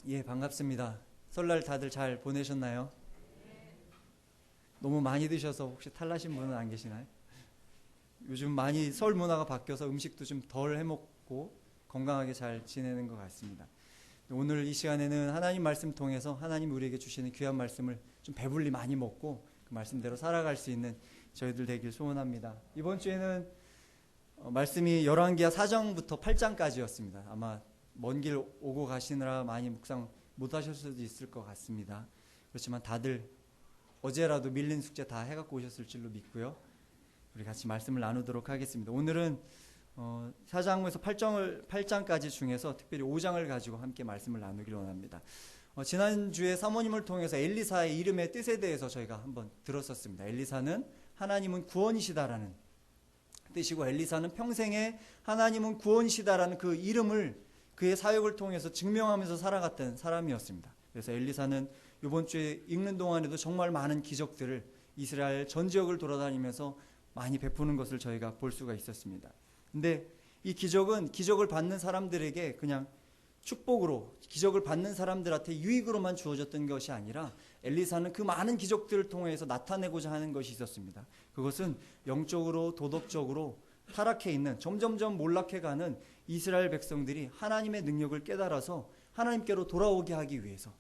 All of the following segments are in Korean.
예, 반갑습니다. 설날 다들 잘 보내셨나요? 너무 많이 드셔서 혹시 탈나신 분은 안 계시나요? 요즘 많이 설 문화가 바뀌어서 음식도 좀 덜 해먹고 건강하게 잘 지내는 것 같습니다. 오늘 이 시간에는 하나님 말씀 통해서 하나님 우리에게 주시는 귀한 말씀을 좀 배불리 많이 먹고 그 말씀대로 살아갈 수 있는 저희들 되길 소원합니다. 이번 주에는 말씀이 열왕기하 4장부터 8장까지였습니다. 아마 먼 길 오고 가시느라 많이 묵상 못 하실 수도 있을 것 같습니다. 그렇지만 다들 어제라도 밀린 숙제 다 해갖고 오셨을 줄로 믿고요. 우리 같이 말씀을 나누도록 하겠습니다. 오늘은 4장에서 8장까지 중에서 특별히 5장을 가지고 함께 말씀을 나누기를 원합니다. 지난주에 사모님을 통해서 엘리사의 이름의 뜻에 대해서 저희가 한번 들었었습니다. 엘리사는 하나님은 구원이시다라는 뜻이고, 엘리사는 평생에 하나님은 구원이시다라는 그 이름을 그의 사역을 통해서 증명하면서 살아갔던 사람이었습니다. 그래서 엘리사는 이번 주에 읽는 동안에도 정말 많은 기적들을 이스라엘 전 지역을 돌아다니면서 많이 베푸는 것을 저희가 볼 수가 있었습니다. 근데 이 기적은 기적을 받는 사람들에게 그냥 축복으로, 기적을 받는 사람들한테 유익으로만 주어졌던 것이 아니라 엘리사는 그 많은 기적들을 통해서 나타내고자 하는 것이 있었습니다. 그것은 영적으로, 도덕적으로 타락해 있는, 점점점 몰락해가는 이스라엘 백성들이 하나님의 능력을 깨달아서 하나님께로 돌아오게 하기 위해서,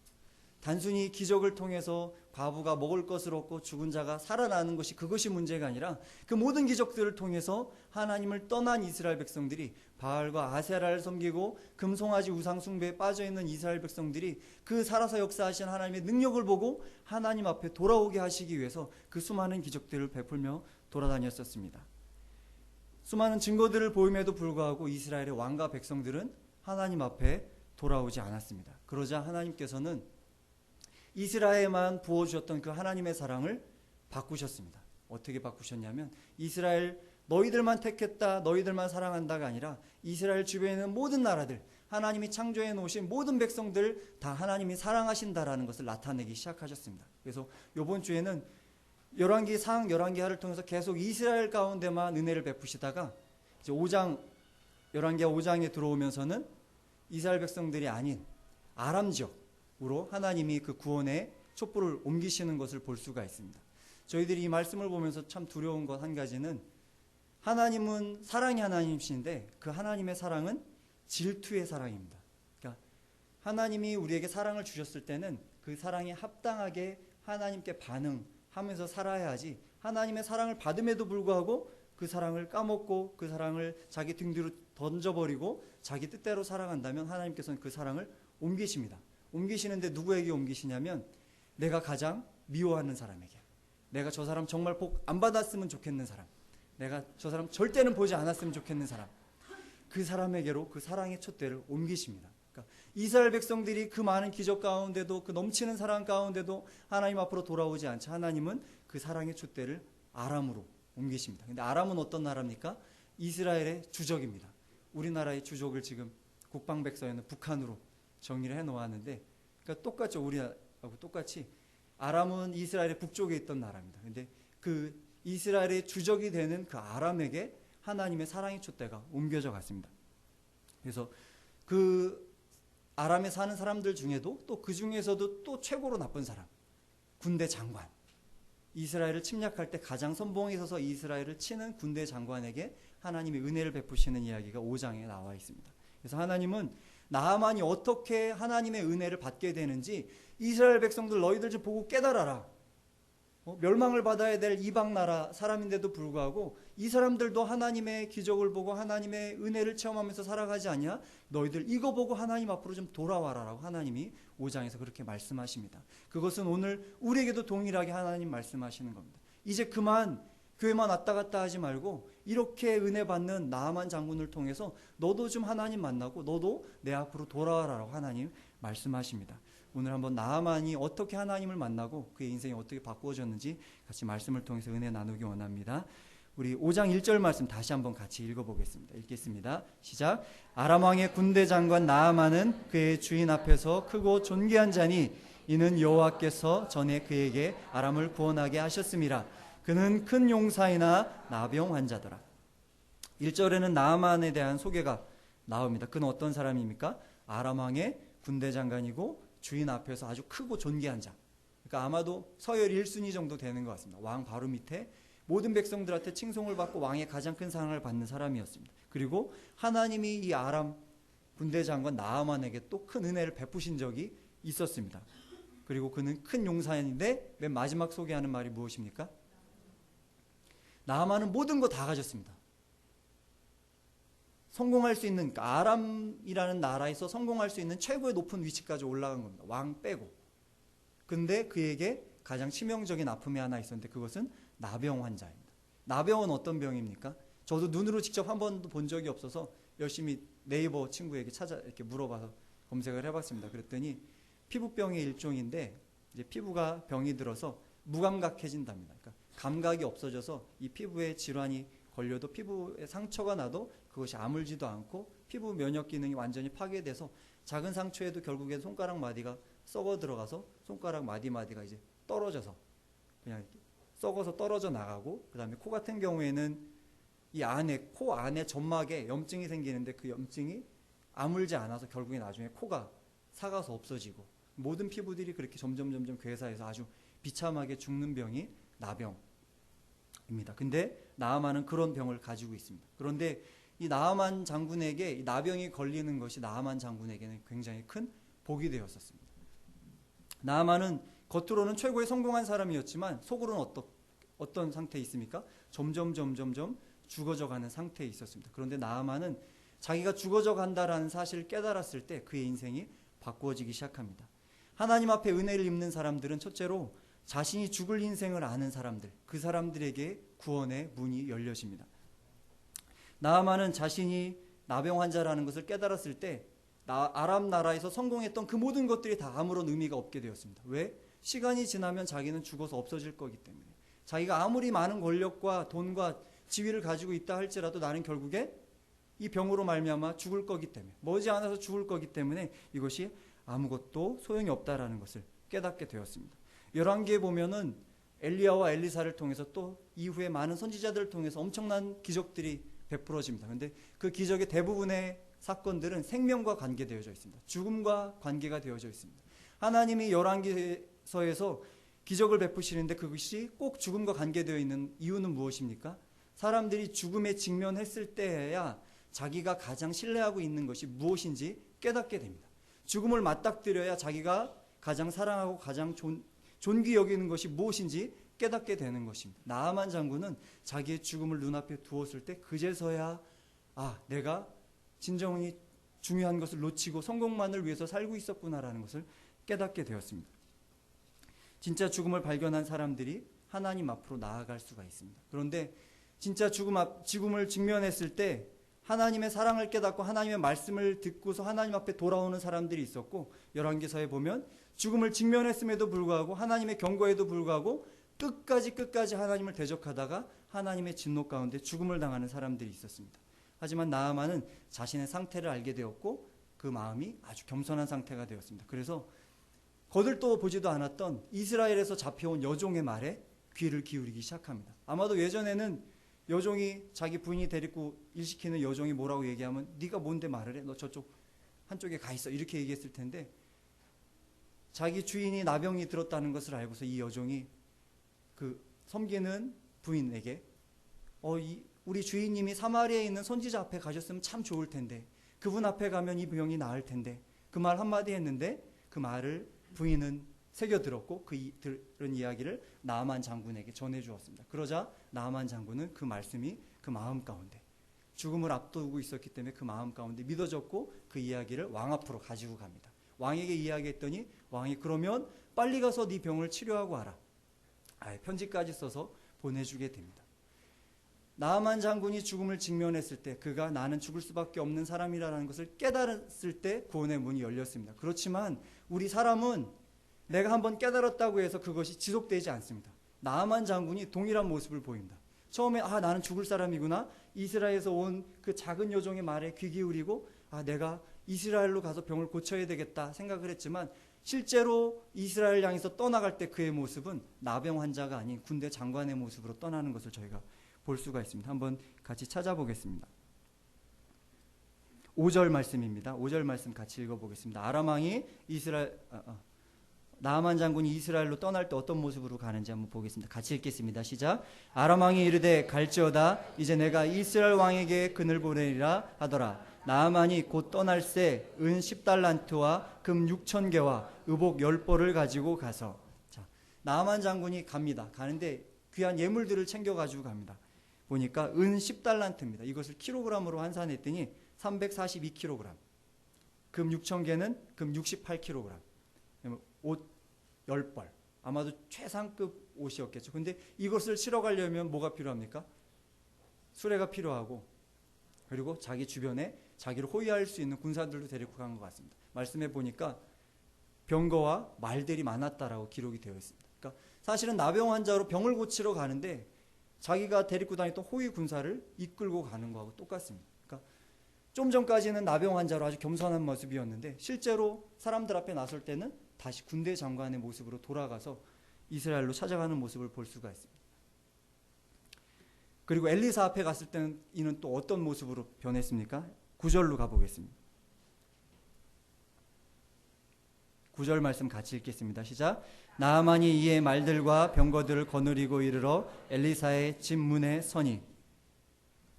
단순히 기적을 통해서 과부가 먹을 것을 얻고 죽은 자가 살아나는 것이 그것이 문제가 아니라 그 모든 기적들을 통해서 하나님을 떠난 이스라엘 백성들이, 바알과 아세라를 섬기고 금송아지 우상 숭배에 빠져있는 이스라엘 백성들이 그 살아서 역사하신 하나님의 능력을 보고 하나님 앞에 돌아오게 하시기 위해서 그 수많은 기적들을 베풀며 돌아다녔었습니다. 수많은 증거들을 보임에도 불구하고 이스라엘의 왕과 백성들은 하나님 앞에 돌아오지 않았습니다. 그러자 하나님께서는 이스라엘에만 부어주셨던 그 하나님의 사랑을 바꾸셨습니다. 어떻게 바꾸셨냐면, 이스라엘 너희들만 택했다, 너희들만 사랑한다가 아니라 이스라엘 주변에 있는 모든 나라들, 하나님이 창조해 놓으신 모든 백성들 다 하나님이 사랑하신다라는 것을 나타내기 시작하셨습니다. 그래서 이번 주에는 열왕기 상, 열왕기하를 통해서 계속 이스라엘 가운데만 은혜를 베푸시다가 이제 5장, 열왕기하 5장에 들어오면서는 이스라엘 백성들이 아닌 아람 지역으로 하나님이 그 구원의 촛불을 옮기시는 것을 볼 수가 있습니다. 저희들이 이 말씀을 보면서 참 두려운 것 한 가지는, 하나님은 사랑의 하나님이신데 그 하나님의 사랑은 질투의 사랑입니다. 그러니까 하나님이 우리에게 사랑을 주셨을 때는 그 사랑에 합당하게 하나님께 반응하면서 살아야 하지, 하나님의 사랑을 받음에도 불구하고 그 사랑을 까먹고 그 사랑을 자기 등 뒤로 던져버리고 자기 뜻대로 살아간다면 하나님께서는 그 사랑을 옮기십니다. 옮기시는데 누구에게 옮기시냐면, 내가 가장 미워하는 사람에게, 내가 저 사람 정말 복 안 받았으면 좋겠는 사람, 내가 저 사람 절대는 보지 않았으면 좋겠는 사람, 그 사람에게로 그 사랑의 촛대를 옮기십니다. 그러니까 이스라엘 백성들이 그 많은 기적 가운데도, 그 넘치는 사랑 가운데도 하나님 앞으로 돌아오지 않자 하나님은 그 사랑의 촛대를 아람으로 옮기십니다. 근데 아람은 어떤 나라입니까? 이스라엘의 주적입니다. 우리나라의 주적을 지금 국방백서에는 북한으로 정리를 해놓았는데, 그러니까 똑같죠. 우리하고 똑같이 아람은 이스라엘의 북쪽에 있던 나라입니다. 근데 그 이스라엘의 주적이 되는 그 아람에게 하나님의 사랑의 촛대가 옮겨져 갔습니다. 그래서 그 아람에 사는 사람들 중에도 또 그 중에서도 또 최고로 나쁜 사람, 군대 장관, 이스라엘을 침략할 때 가장 선봉에 서서 이스라엘을 치는 군대 장관에게 하나님이 은혜를 베푸시는 이야기가 5장에 나와 있습니다. 그래서 하나님은 나하만이 어떻게 하나님의 은혜를 받게 되는지 이스라엘 백성들 너희들 좀 보고 깨달아라. 멸망을 받아야 될 이방 나라 사람인데도 불구하고 이 사람들도 하나님의 기적을 보고 하나님의 은혜를 체험하면서 살아가지 않냐? 너희들 이거 보고 하나님 앞으로 좀 돌아와라라고 하나님이 5장에서 그렇게 말씀하십니다. 그것은 오늘 우리에게도 동일하게 하나님 말씀하시는 겁니다. 이제 그만 교회만 왔다 갔다 하지 말고 이렇게 은혜 받는 나하만 장군을 통해서 너도 좀 하나님 만나고 너도 내 앞으로 돌아와라라고 하나님 말씀하십니다. 오늘 한번 나하만이 어떻게 하나님을 만나고 그의 인생이 어떻게 바꾸어졌는지 같이 말씀을 통해서 은혜 나누기 원합니다. 우리 5장 1절 말씀 다시 한번 같이 읽어보겠습니다. 읽겠습니다. 시작. 아람 왕의 군대 장관 나하만은 그의 주인 앞에서 크고 존귀한 자니 이는 여호와께서 전에 그에게 아람을 구원하게 하셨음이라. 그는 큰 용사이나 나병 환자더라. 1절에는 나하만에 대한 소개가 나옵니다. 그는 어떤 사람입니까? 아람 왕의 군대 장관이고 주인 앞에서 아주 크고 존귀한 자. 그러니까 아마도 서열 1순위 정도 되는 것 같습니다. 왕 바로 밑에 모든 백성들한테 칭송을 받고 왕의 가장 큰 사랑을 받는 사람이었습니다. 그리고 하나님이 이 아람 군대 장관 나아만에게 또 큰 은혜를 베푸신 적이 있었습니다. 그리고 그는 큰 용사인데 맨 마지막 소개하는 말이 무엇입니까? 나아만은 모든 거 다 가졌습니다. 성공할 수 있는, 그러니까 아람이라는 나라에서 성공할 수 있는 최고의 높은 위치까지 올라간 겁니다. 왕 빼고. 근데 그에게 가장 치명적인 아픔이 하나 있었는데 그것은 나병 환자입니다. 나병은 어떤 병입니까? 저도 눈으로 직접 한 번도 본 적이 없어서 열심히 네이버 친구에게 이렇게 물어봐서 검색을 해봤습니다. 그랬더니 피부병의 일종인데 이제 피부가 병이 들어서 무감각해진답니다. 그러니까 감각이 없어져서 이 피부에 질환이 걸려도 피부에 상처가 나도 그것이 아물지도 않고 피부 면역 기능이 완전히 파괴돼서 작은 상처에도 결국엔 손가락 마디가 썩어 들어가서 손가락 마디가 이제 떨어져서 그냥 이렇게 썩어서 떨어져 나가고, 그 다음에 코 같은 경우에는 이 안에 코 안에 점막에 염증이 생기는데 그 염증이 아물지 않아서 결국에 나중에 코가 삭아서 없어지고, 모든 피부들이 그렇게 점점 괴사해서 아주 비참하게 죽는 병이 나병입니다. 근데 나아만은 그런 병을 가지고 있습니다. 그런데 이 나아만 장군에게 이 나병이 걸리는 것이 나아만 장군에게는 굉장히 큰 복이 되었었습니다. 나아만은 겉으로는 최고의 성공한 사람이었지만 속으로는 어떤 상태에 있습니까? 점점 죽어져가는 상태에 있었습니다. 그런데 나아만은 자기가 죽어져 간다라는 사실을 깨달았을 때 그의 인생이 바꾸어지기 시작합니다. 하나님 앞에 은혜를 입는 사람들은 첫째로 자신이 죽을 인생을 아는 사람들, 그 사람들에게 구원의 문이 열려집니다. 나아만은 자신이 나병 환자라는 것을 깨달았을 때 아람 나라에서 성공했던 그 모든 것들이 다 아무런 의미가 없게 되었습니다. 왜? 시간이 지나면 자기는 죽어서 없어질 거기 때문에. 자기가 아무리 많은 권력과 돈과 지위를 가지고 있다 할지라도 나는 결국에 이 병으로 말미암아 죽을 거기 때문에, 머지않아서 죽을 거기 때문에 이것이 아무것도 소용이 없다라는 것을 깨닫게 되었습니다. 열왕기에 보면은 엘리야와 엘리사를 통해서 또 이후에 많은 선지자들을 통해서 엄청난 기적들이 베풀어집니다. 그런데 그 기적의 대부분의 사건들은 생명과 관계되어져 있습니다. 죽음과 관계가 되어져 있습니다. 하나님이 열왕기서에서 기적을 베푸시는데 그것이 꼭 죽음과 관계되어 있는 이유는 무엇입니까? 사람들이 죽음에 직면했을 때야 자기가 가장 신뢰하고 있는 것이 무엇인지 깨닫게 됩니다. 죽음을 맞닥뜨려야 자기가 가장 사랑하고 가장 존귀 여기는 것이 무엇인지 깨닫게 되는 것입니다. 나아만 장군은 자기의 죽음을 눈앞에 두었을 때 그제서야 내가 진정히 중요한 것을 놓치고 성공만을 위해서 살고 있었구나라는 것을 깨닫게 되었습니다. 진짜 죽음을 발견한 사람들이 하나님 앞으로 나아갈 수가 있습니다. 그런데 진짜 죽음을 직면했을 때 하나님의 사랑을 깨닫고 하나님의 말씀을 듣고서 하나님 앞에 돌아오는 사람들이 있었고, 열왕기서에 보면 죽음을 직면했음에도 불구하고 하나님의 경고에도 불구하고 끝까지 하나님을 대적하다가 하나님의 진노 가운데 죽음을 당하는 사람들이 있었습니다. 하지만 나아만은 자신의 상태를 알게 되었고 그 마음이 아주 겸손한 상태가 되었습니다. 그래서 거들떠 보지도 않았던 이스라엘에서 잡혀온 여종의 말에 귀를 기울이기 시작합니다. 아마도 예전에는 여종이 자기 부인이 데리고 일시키는 여종이 뭐라고 얘기하면 네가 뭔데 말을 해? 너 저쪽 한쪽에 가 있어. 이렇게 얘기했을 텐데 자기 주인이 나병이 들었다는 것을 알고서 이 여종이 그 섬기는 부인에게 우리 주인님이 사마리아에 있는 선지자 앞에 가셨으면 참 좋을 텐데 그분 앞에 가면 이 병이 나을 텐데 그 말 한마디 했는데 그 말을 부인은 새겨들었고 그 들은 이야기를 나아만 장군에게 전해주었습니다. 그러자 나아만 장군은 그 말씀이 그 마음 가운데 죽음을 앞두고 있었기 때문에 그 마음 가운데 믿어졌고 그 이야기를 왕 앞으로 가지고 갑니다. 왕에게 이야기했더니 왕이 그러면 빨리 가서 네 병을 치료하고 와라. 편지까지 써서 보내주게 됩니다. 나아만 장군이 죽음을 직면했을 때 그가 나는 죽을 수밖에 없는 사람이라는 것을 깨달았을 때 구원의 문이 열렸습니다. 그렇지만 우리 사람은 내가 한번 깨달았다고 해서 그것이 지속되지 않습니다. 나아만 장군이 동일한 모습을 보입니다. 처음에 나는 죽을 사람이구나. 이스라엘에서 온 그 작은 여종의 말에 귀 기울이고 내가 이스라엘로 가서 병을 고쳐야 되겠다 생각을 했지만 실제로 이스라엘 향해서 떠나갈 때 그의 모습은 나병 환자가 아닌 군대 장관의 모습으로 떠나는 것을 저희가 볼 수가 있습니다. 한번 같이 찾아보겠습니다. 5절 말씀입니다. 5절 말씀 같이 읽어보겠습니다. 아람 왕이 나아만 장군이 이스라엘로 떠날 때 어떤 모습으로 가는지 한번 보겠습니다. 같이 읽겠습니다. 시작. 아람 왕이 이르되 갈지어다 이제 내가 이스라엘 왕에게 그늘 보내리라 하더라. 나아만이 곧 떠날새 은 10달란트와 금 6,000개와 의복 10벌을 가지고 가서, 자, 나아만 장군이 갑니다. 가는데 귀한 예물들을 챙겨가지고 갑니다. 보니까 은 10달란트입니다. 이것을 킬로그램으로 환산했더니 342kg, 금 6,000개는 금 68kg, 옷 10벌, 아마도 최상급 옷이었겠죠. 근데 이것을 실어 가려면 뭐가 필요합니까? 수레가 필요하고, 그리고 자기 주변에 자기를 호위할 수 있는 군사들도 데리고 간 것 같습니다. 말씀해 보니까 병거와 말들이 많았다라고 기록이 되어 있습니다. 그러니까 사실은 나병 환자로 병을 고치러 가는데 자기가 데리고 다녔던 호위 군사를 이끌고 가는 거하고 똑같습니다. 그러니까 좀 전까지는 나병 환자로 아주 겸손한 모습이었는데 실제로 사람들 앞에 나설 때는 다시 군대 장관의 모습으로 돌아가서 이스라엘로 찾아가는 모습을 볼 수가 있습니다. 그리고 엘리사 앞에 갔을 때는 이는 또 어떤 모습으로 변했습니까? 9절로 가보겠습니다. 9절 말씀 같이 읽겠습니다. 시작. 나아만이 이에 말들과 병거들을 거느리고 이르러 엘리사의 집 문에 서니,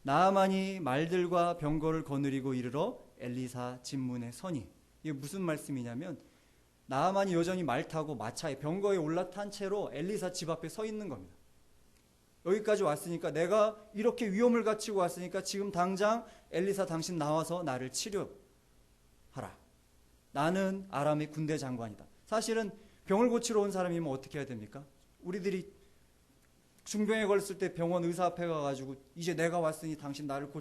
나아만이 말들과 병거를 거느리고 이르러 엘리사 집 문에 서니, 이게 무슨 말씀이냐면 나아만이 여전히 말 타고 마차에 병거에 올라탄 채로 엘리사 집 앞에 서 있는 겁니다. 여기까지 왔으니까, 내가 이렇게 위험을 갖추고 왔으니까 지금 당장 엘리사 당신 나와서 나를 치료하라. 나는 아람의 군대 장관이다. 사실은 병을 고치러 온 사람이면 어떻게 해야 됩니까? 우리들이 중병에 걸렸을 때 병원 의사 앞에 가가지고 이제 내가 왔으니 당신 나를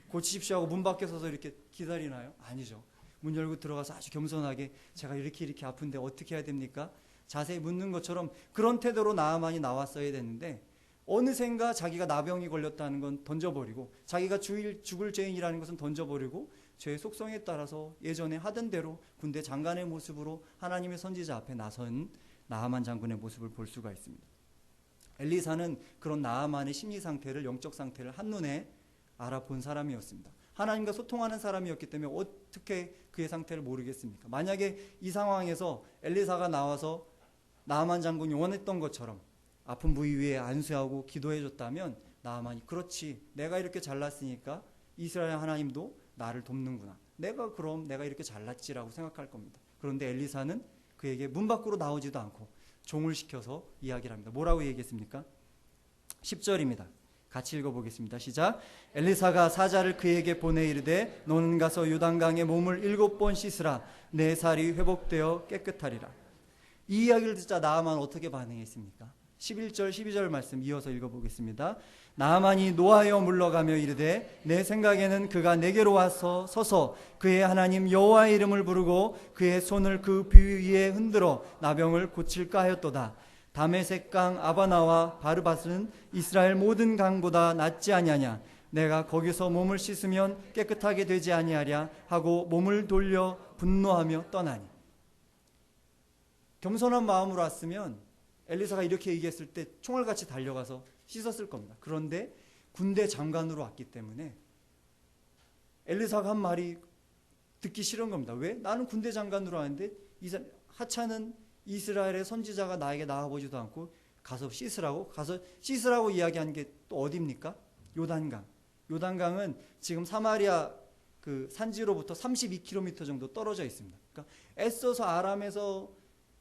고치십시오 하고 문 밖에 서서 이렇게 기다리나요? 아니죠. 문 열고 들어가서 아주 겸손하게 제가 이렇게 아픈데 어떻게 해야 됩니까? 자세히 묻는 것처럼 그런 태도로 나아만이 나왔어야 되는데, 어느샌가 자기가 나병이 걸렸다는 건 던져버리고, 자기가 죽을 죄인이라는 것은 던져버리고, 죄의 속성에 따라서 예전에 하던 대로 군대 장관의 모습으로 하나님의 선지자 앞에 나선 나아만 장군의 모습을 볼 수가 있습니다. 엘리사는 그런 나아만의 심리 상태를, 영적 상태를 한눈에 알아본 사람이었습니다. 하나님과 소통하는 사람이었기 때문에 어떻게 그의 상태를 모르겠습니까? 만약에 이 상황에서 엘리사가 나와서 나아만 장군이 원했던 것처럼 아픈 부위 위에 안수하고 기도해 줬다면 나아만이, 그렇지, 내가 이렇게 잘났으니까 이스라엘 하나님도 나를 돕는구나, 내가 이렇게 잘났지라고 생각할 겁니다. 그런데 엘리사는 그에게 문 밖으로 나오지도 않고 종을 시켜서 이야기를 합니다. 뭐라고 얘기했습니까? 10절입니다. 같이 읽어보겠습니다. 시작. 엘리사가 사자를 그에게 보내 이르되 너는 가서 요단강에 몸을 7번 씻으라. 내 살이 회복되어 깨끗하리라. 이 이야기를 듣자 나아만 어떻게 반응했습니까? 11절 12절 말씀 이어서 읽어보겠습니다. 나아만이 노하여 물러가며 이르되 내 생각에는 그가 내게로 와서 서서 그의 하나님 여호와의 이름을 부르고 그의 손을 그 비위 위에 흔들어 나병을 고칠까 하였도다. 다메섹 강 아바나와 바르밧은 이스라엘 모든 강보다 낫지 아니하냐. 내가 거기서 몸을 씻으면 깨끗하게 되지 아니하랴 하고 몸을 돌려 분노하며 떠나니. 겸손한 마음으로 왔으면 엘리사가 이렇게 얘기했을 때 총알같이 달려가서 씻었을 겁니다. 그런데 군대 장관으로 왔기 때문에 엘리사가 한 말이 듣기 싫은 겁니다. 왜? 나는 군대 장관으로 왔는데 하찮은 이스라엘의 선지자가 나에게 나와보지도 않고 가서 씻으라고 이야기한 게 또 어디입니까? 요단강. 요단강은 지금 사마리아 그 산지로부터 32km 정도 떨어져 있습니다. 그러니까 애써서 아람에서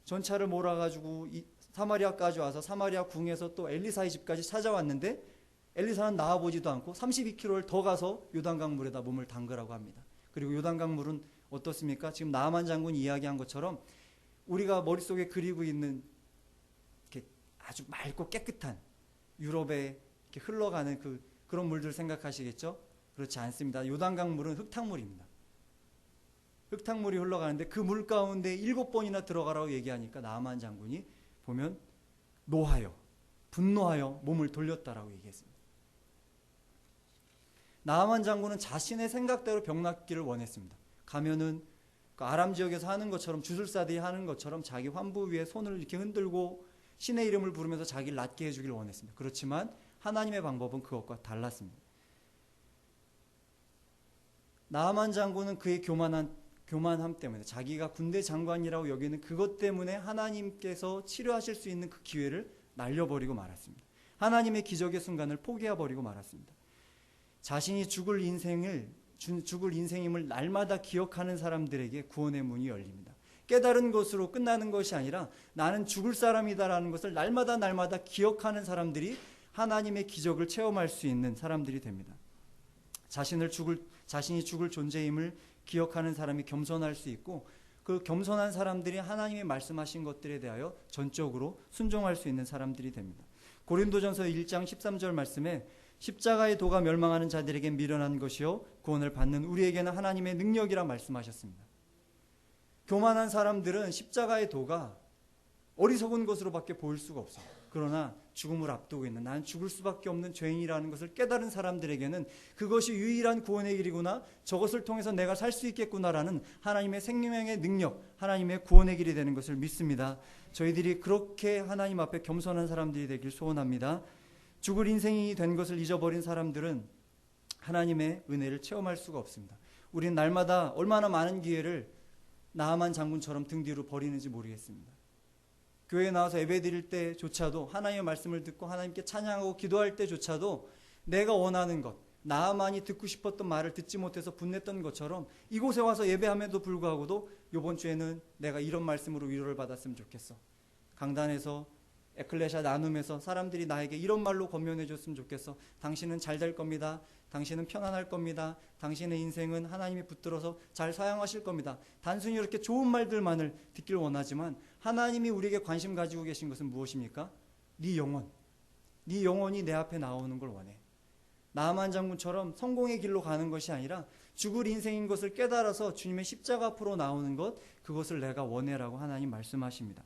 전차를 몰아가지고 사마리아까지 와서 사마리아 궁에서 또 엘리사의 집까지 찾아왔는데 엘리사는 나와보지도 않고 32km를 더 가서 요단강 물에다 몸을 담그라고 합니다. 그리고 요단강 물은 어떻습니까? 지금 나아만 장군이 이야기한 것처럼 우리가 머릿속에 그리고 있는 이렇게 아주 맑고 깨끗한 유럽에 이렇게 흘러가는 그런 물들 생각하시겠죠? 그렇지 않습니다. 요단강 물은 흙탕물입니다. 흙탕물이 흘러가는데 그 물 가운데 7번이나 들어가라고 얘기하니까 나아만 장군이 보면 노하여, 분노하여 몸을 돌렸다라고 얘기했습니다. 나아만 장군은 자신의 생각대로 병 낫기를 원했습니다. 가면은 그 아람 지역에서 하는 것처럼, 주술사들이 하는 것처럼 자기 환부 위에 손을 이렇게 흔들고 신의 이름을 부르면서 자기를 낫게 해주기를 원했습니다. 그렇지만 하나님의 방법은 그것과 달랐습니다. 나아만 장군은 그의 교만함 때문에, 자기가 군대 장관이라고 여기는 그것 때문에 하나님께서 치료하실 수 있는 그 기회를 날려버리고 말았습니다. 하나님의 기적의 순간을 포기해버리고 말았습니다. 자신이 죽을 인생임을 날마다 기억하는 사람들에게 구원의 문이 열립니다. 깨달은 것으로 끝나는 것이 아니라 나는 죽을 사람이다라는 것을 날마다 기억하는 사람들이 하나님의 기적을 체험할 수 있는 사람들이 됩니다. 자신이 죽을 존재임을 기억하는 사람이 겸손할 수 있고, 그 겸손한 사람들이 하나님이 말씀하신 것들에 대하여 전적으로 순종할 수 있는 사람들이 됩니다. 고린도전서 1장 13절 말씀에 십자가의 도가 멸망하는 자들에게 미련한 것이요 구원을 받는 우리에게는 하나님의 능력이라 말씀하셨습니다. 교만한 사람들은 십자가의 도가 어리석은 것으로밖에 보일 수가 없어요. 그러나 죽음을 앞두고 있는, 나는 죽을 수밖에 없는 죄인이라는 것을 깨달은 사람들에게는 그것이 유일한 구원의 길이구나, 저것을 통해서 내가 살 수 있겠구나라는 하나님의 생명의 능력, 하나님의 구원의 길이 되는 것을 믿습니다. 저희들이 그렇게 하나님 앞에 겸손한 사람들이 되길 소원합니다. 죽을 인생이 된 것을 잊어버린 사람들은 하나님의 은혜를 체험할 수가 없습니다. 우리는 날마다 얼마나 많은 기회를 나아만 장군처럼 등 뒤로 버리는지 모르겠습니다. 교회에 나와서 예배드릴 때조차도, 하나님의 말씀을 듣고 하나님께 찬양하고 기도할 때조차도 내가 원하는 것, 나아만이 듣고 싶었던 말을 듣지 못해서 분냈던 것처럼 이곳에 와서 예배함에도 불구하고도 이번 주에는 내가 이런 말씀으로 위로를 받았으면 좋겠어, 강단에서 에클레시아 나눔에서 사람들이 나에게 이런 말로 권면해 줬으면 좋겠어, 당신은 잘 될 겁니다, 당신은 편안할 겁니다, 당신의 인생은 하나님이 붙들어서 잘 사용하실 겁니다. 단순히 이렇게 좋은 말들만을 듣길 원하지만 하나님이 우리에게 관심 가지고 계신 것은 무엇입니까? 네 영혼이 내 앞에 나오는 걸 원해. 나아만 장군처럼 성공의 길로 가는 것이 아니라 죽을 인생인 것을 깨달아서 주님의 십자가 앞으로 나오는 것, 그것을 내가 원해라고 하나님 말씀하십니다.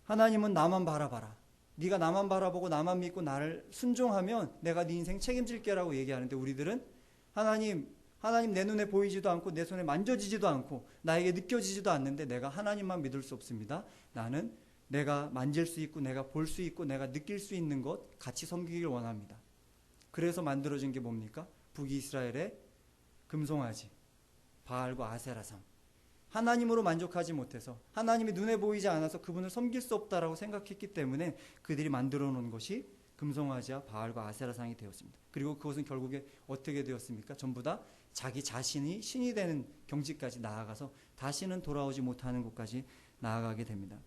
하나님은 나만 바라봐라, 네가 나만 바라보고 나만 믿고 나를 순종하면 내가 네 인생 책임질게라고 얘기하는데, 우리들은 하나님 내 눈에 보이지도 않고 내 손에 만져지지도 않고 나에게 느껴지지도 않는데 내가 하나님만 믿을 수 없습니다. 나는 내가 만질 수 있고 내가 볼 수 있고 내가 느낄 수 있는 것 같이 섬기길 원합니다. 그래서 만들어진 게 뭡니까? 북이스라엘의 금송아지 바알과 아세라상, 하나님으로 만족하지 못해서, 하나님이 눈에 보이지 않아서 그분을 섬길 수 없다라고 생각했기 때문에 그들이 만들어 놓은 것이 금송아지와 바알과 아세라상이 되었습니다. 그리고 그것은 결국에 어떻게 되었습니까? 전부 다 자기 자신이 신이 되는 경지까지 나아가서 다시는 돌아오지 못하는 곳까지 나아가게 됩니다.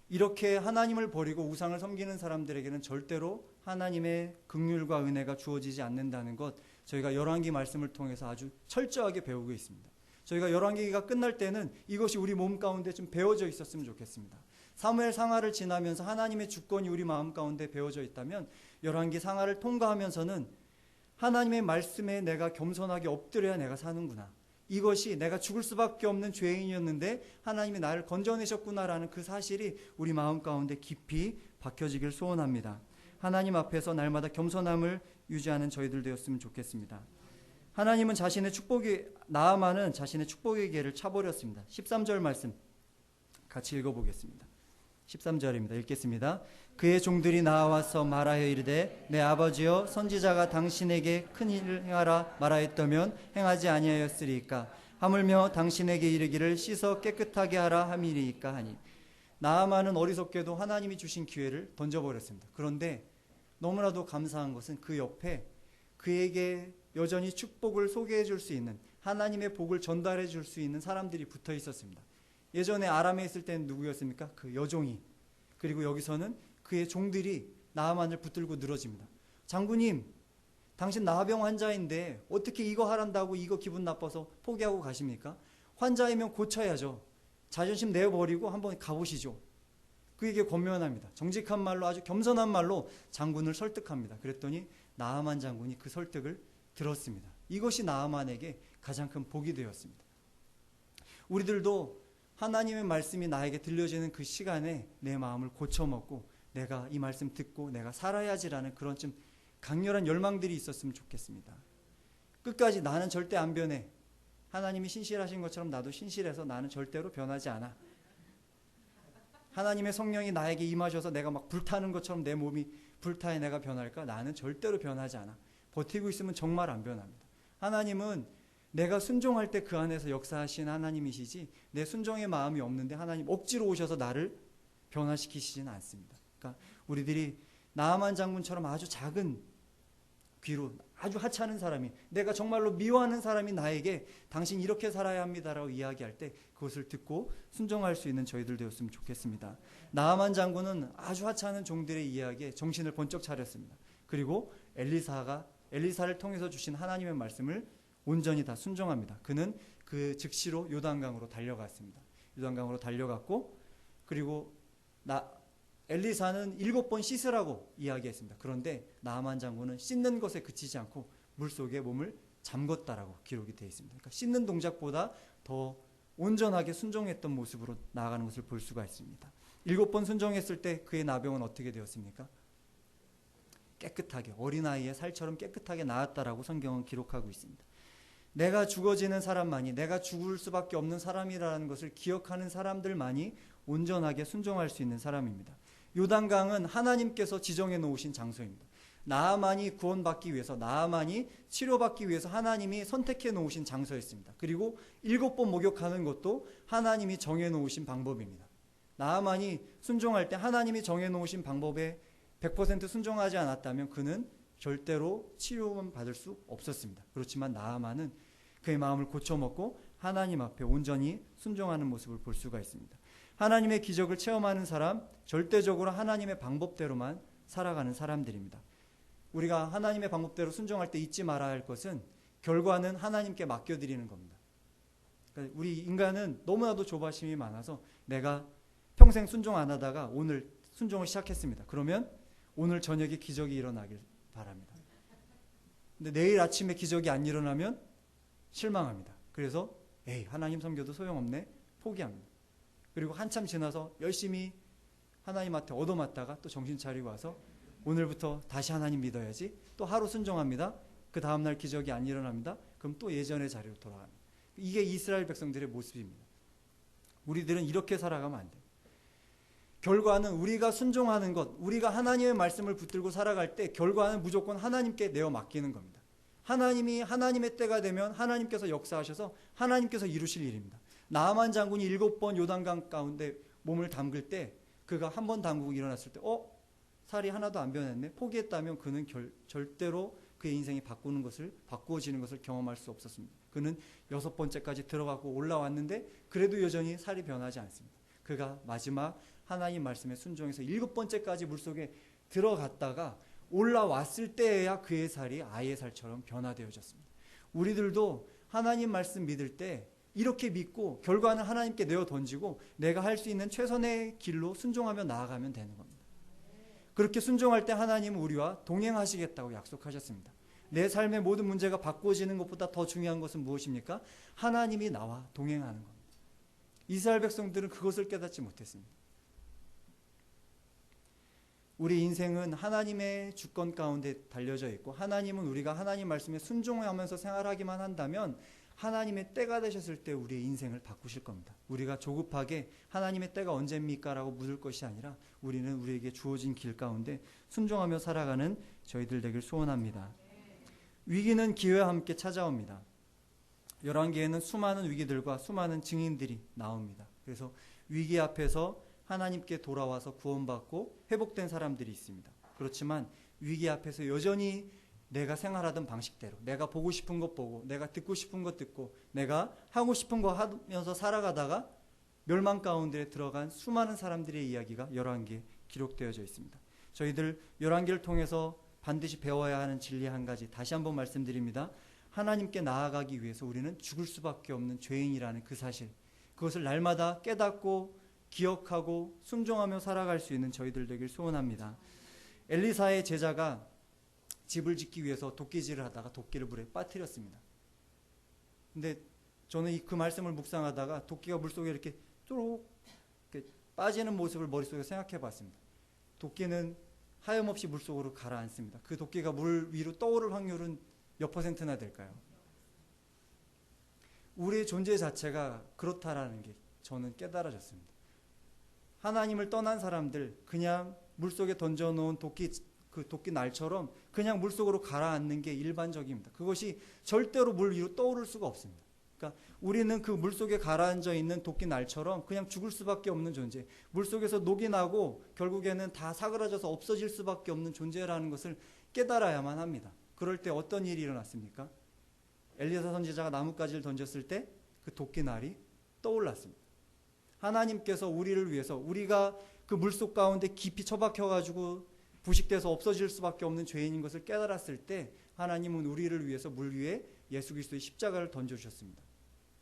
이렇게 하나님을 버리고 우상을 섬기는 사람들에게는 절대로 하나님의 긍휼과 은혜가 주어지지 않는다는 것, 저희가 열왕기 말씀을 통해서 아주 철저하게 배우고 있습니다. 저희가 열왕기가 끝날 때는 이것이 우리 몸 가운데 좀 배워져 있었으면 좋겠습니다. 사무엘 상하를 지나면서 하나님의 주권이 우리 마음 가운데 배워져 있다면 열왕기 상하를 통과하면서는 하나님의 말씀에 내가 겸손하게 엎드려야 내가 사는구나, 이것이 내가 죽을 수밖에 없는 죄인이었는데 하나님이 나를 건져내셨구나라는 그 사실이 우리 마음 가운데 깊이 박혀지길 소원합니다. 하나님 앞에서 날마다 겸손함을 유지하는 저희들 되었으면 좋겠습니다. 하나님은 나아만은 자신의 축복의 기회를 차버렸습니다. 13절 말씀 같이 읽어보겠습니다. 13절입니다. 읽겠습니다. 그의 종들이 나와서 말하여 이르되 내 아버지여 선지자가 당신에게 큰 일을 행하라 말하였다면 행하지 아니하였으리이까, 하물며 당신에게 이르기를 씻어 깨끗하게 하라 함이리이까 하니. 나아만은 어리석게도 하나님이 주신 기회를 던져버렸습니다. 그런데 너무나도 감사한 것은 그 옆에 그에게 여전히 축복을 소개해 줄 수 있는, 하나님의 복을 전달해 줄 수 있는 사람들이 붙어 있었습니다. 예전에 아람에 있을 때는 누구였습니까? 그 여종이. 그리고 여기서는 그의 종들이 나아만을 붙들고 늘어집니다. 장군님, 당신 나병 환자인데 어떻게 이거 하란다고 이거 기분 나빠서 포기하고 가십니까? 환자이면 고쳐야죠. 자존심 내버리고 한번 가보시죠. 그에게 권면합니다. 정직한 말로, 아주 겸손한 말로 장군을 설득합니다. 그랬더니 나아만 장군이 그 설득을 들었습니다. 이것이 나아만에게 가장 큰 복이 되었습니다. 우리들도 하나님의 말씀이 나에게 들려지는 그 시간에 내 마음을 고쳐먹고 내가 이 말씀 듣고 내가 살아야지라는 그런 좀 강렬한 열망들이 있었으면 좋겠습니다. 끝까지 나는 절대 안 변해, 하나님이 신실하신 것처럼 나도 신실해서 나는 절대로 변하지 않아, 하나님의 성령이 나에게 임하셔서 내가 막 불타는 것처럼 내 몸이 불타야 내가 변할까? 나는 절대로 변하지 않아. 버티고 있으면 정말 안 변합니다. 하나님은 내가 순종할 때 그 안에서 역사하신 하나님이시지 내 순종의 마음이 없는데 하나님 억지로 오셔서 나를 변화시키시지는 않습니다. 그러니까 우리들이 나아만 장군처럼 아주 작은 귀로 아주 하찮은 사람이, 내가 정말로 미워하는 사람이 나에게 당신 이렇게 살아야 합니다라고 이야기할 때 그것을 듣고 순종할 수 있는 저희들 되었으면 좋겠습니다. 나아만 장군은 아주 하찮은 종들의 이야기에 정신을 번쩍 차렸습니다. 그리고 엘리사를 통해서 주신 하나님의 말씀을 온전히 다 순종합니다. 그는 그 즉시로 요단강으로 달려갔습니다. 요단강으로 달려갔고, 그리고 엘리사는 7번 씻으라고 이야기했습니다. 그런데 나아만 장군은 씻는 것에 그치지 않고 물속에 몸을 잠궜다라고 기록이 되어 있습니다. 그러니까 씻는 동작보다 더 온전하게 순종했던 모습으로 나아가는 것을 볼 수가 있습니다. 7번 순종했을 때 그의 나병은 어떻게 되었습니까? 깨끗하게, 어린아이의 살처럼 깨끗하게 나았다라고 성경은 기록하고 있습니다. 내가 죽어지는 사람만이, 내가 죽을 수밖에 없는 사람이라는 것을 기억하는 사람들만이 온전하게 순종할 수 있는 사람입니다. 요단강은 하나님께서 지정해 놓으신 장소입니다. 나아만이 구원받기 위해서, 나아만이 치료받기 위해서 하나님이 선택해 놓으신 장소였습니다. 그리고 7번 목욕하는 것도 하나님이 정해 놓으신 방법입니다. 나아만이 순종할 때 하나님이 정해 놓으신 방법에 100% 순종하지 않았다면 그는 절대로 치료만 받을 수 없었습니다. 그렇지만 나아만은 그의 마음을 고쳐먹고 하나님 앞에 온전히 순종하는 모습을 볼 수가 있습니다. 하나님의 기적을 체험하는 사람, 절대적으로 하나님의 방법대로만 살아가는 사람들입니다. 우리가 하나님의 방법대로 순종할 때 잊지 말아야 할 것은 결과는 하나님께 맡겨드리는 겁니다. 그러니까 우리 인간은 너무나도 조바심이 많아서 내가 평생 순종 안 하다가 오늘 순종을 시작했습니다. 그러면 오늘 저녁에 기적이 일어나길 바랍니다. 근데 내일 아침에 기적이 안 일어나면 실망합니다. 그래서 하나님 섬겨도 소용없네, 포기합니다. 그리고 한참 지나서 열심히 하나님한테 얻어맞다가 또 정신 차리고 와서 오늘부터 다시 하나님 믿어야지, 또 하루 순종합니다. 그 다음날 기적이 안 일어납니다. 그럼 또 예전의 자리로 돌아갑니다. 이게 이스라엘 백성들의 모습입니다. 우리들은 이렇게 살아가면 안 돼요. 결과는 우리가 순종하는 것, 우리가 하나님의 말씀을 붙들고 살아갈 때 결과는 무조건 하나님께 내어 맡기는 겁니다. 하나님이 하나님의 때가 되면 하나님께서 역사하셔서 하나님께서 이루실 일입니다. 나아만 장군이 7번 요단강 가운데 몸을 담글 때, 그가 한 번 담그고 일어났을 때 살이 하나도 안 변했네, 포기했다면 그는 절대로 그의 인생이 바꾸어지는 것을 경험할 수 없었습니다. 그는 6번째까지 들어가고 올라왔는데 그래도 여전히 살이 변하지 않습니다. 그가 마지막 하나님 말씀에 순종해서 7번째까지 물속에 들어갔다가 올라왔을 때에야 그의 살이 아이의 살처럼 변화되어졌습니다. 우리들도 하나님 말씀 믿을 때 이렇게 믿고 결과는 하나님께 내어 던지고 내가 할 수 있는 최선의 길로 순종하며 나아가면 되는 겁니다. 그렇게 순종할 때 하나님은 우리와 동행하시겠다고 약속하셨습니다. 내 삶의 모든 문제가 바꿔지는 것보다 더 중요한 것은 무엇입니까? 하나님이 나와 동행하는 겁니다. 이스라엘 백성들은 그것을 깨닫지 못했습니다. 우리 인생은 하나님의 주권 가운데 달려져 있고, 하나님은 우리가 하나님 말씀에 순종하면서 생활하기만 한다면 하나님의 때가 되셨을 때 우리의 인생을 바꾸실 겁니다. 우리가 조급하게 하나님의 때가 언제입니까? 라고 묻을 것이 아니라 우리는 우리에게 주어진 길 가운데 순종하며 살아가는 저희들 되길 소원합니다. 위기는 기회와 함께 찾아옵니다. 열왕기에는 수많은 위기들과 수많은 증인들이 나옵니다. 그래서 위기 앞에서 하나님께 돌아와서 구원받고 회복된 사람들이 있습니다. 그렇지만 위기 앞에서 여전히 내가 생활하던 방식대로, 내가 보고 싶은 것 보고, 내가 듣고 싶은 것 듣고, 내가 하고 싶은 거 하면서 살아가다가 멸망 가운데 들어간 수많은 사람들의 이야기가 열왕기에 기록되어져 있습니다. 저희들 열왕기를 통해서 반드시 배워야 하는 진리 한 가지 다시 한번 말씀드립니다. 하나님께 나아가기 위해서 우리는 죽을 수밖에 없는 죄인이라는 그 사실, 그것을 날마다 깨닫고 기억하고 순종하며 살아갈 수 있는 저희들 되길 소원합니다. 엘리사의 제자가 집을 짓기 위해서 도끼질을 하다가 도끼를 물에 빠뜨렸습니다. 근데 저는 그 말씀을 묵상하다가 도끼가 물속에 이렇게 쭉 이렇게 빠지는 모습을 머릿속에 생각해 봤습니다. 도끼는 하염없이 물속으로 가라앉습니다. 그 도끼가 물 위로 떠오를 확률은 몇 %나 될까요? 우리의 존재 자체가 그렇다라는 게 저는 깨달아졌습니다. 하나님을 떠난 사람들, 그냥 물속에 던져놓은 도끼 그 도끼 날처럼 그냥 물속으로 가라앉는 게 일반적입니다. 그것이 절대로 물 위로 떠오를 수가 없습니다. 그러니까 우리는 그 물속에 가라앉아 있는 도끼 날처럼 그냥 죽을 수밖에 없는 존재, 물속에서 녹이 나고 결국에는 다 사그라져서 없어질 수밖에 없는 존재라는 것을 깨달아야만 합니다. 그럴 때 어떤 일이 일어났습니까? 엘리사 선지자가 나뭇가지를 던졌을 때 그 도끼 날이 떠올랐습니다. 하나님께서 우리를 위해서, 우리가 그 물속 가운데 깊이 처박혀가지고 부식돼서 없어질 수밖에 없는 죄인인 것을 깨달았을 때 하나님은 우리를 위해서 물 위에 예수 그리스도의 십자가를 던져주셨습니다.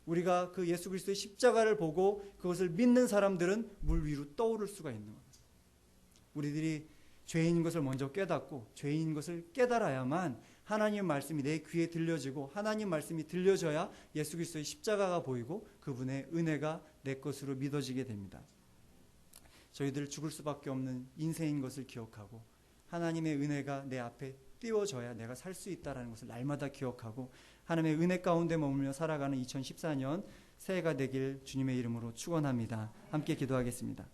우리가 그 예수 그리스도의 십자가를 보고 그것을 믿는 사람들은 물 위로 떠오를 수가 있는 겁니다. 우리들이 죄인인 것을 먼저 깨닫고 죄인인 것을 깨달아야만 하나님 말씀이 내 귀에 들려지고 하나님 말씀이 들려져야 예수 그리스도의 십자가가 보이고 그분의 은혜가 내 것으로 믿어지게 됩니다. 저희들 죽을 수밖에 없는 인생인 것을 기억하고 하나님의 은혜가 내 앞에 띄워져야 내가 살 수 있다는 것을 날마다 기억하고 하나님의 은혜 가운데 머물며 살아가는 2014년 새해가 되길 주님의 이름으로 축원합니다. 함께 기도하겠습니다.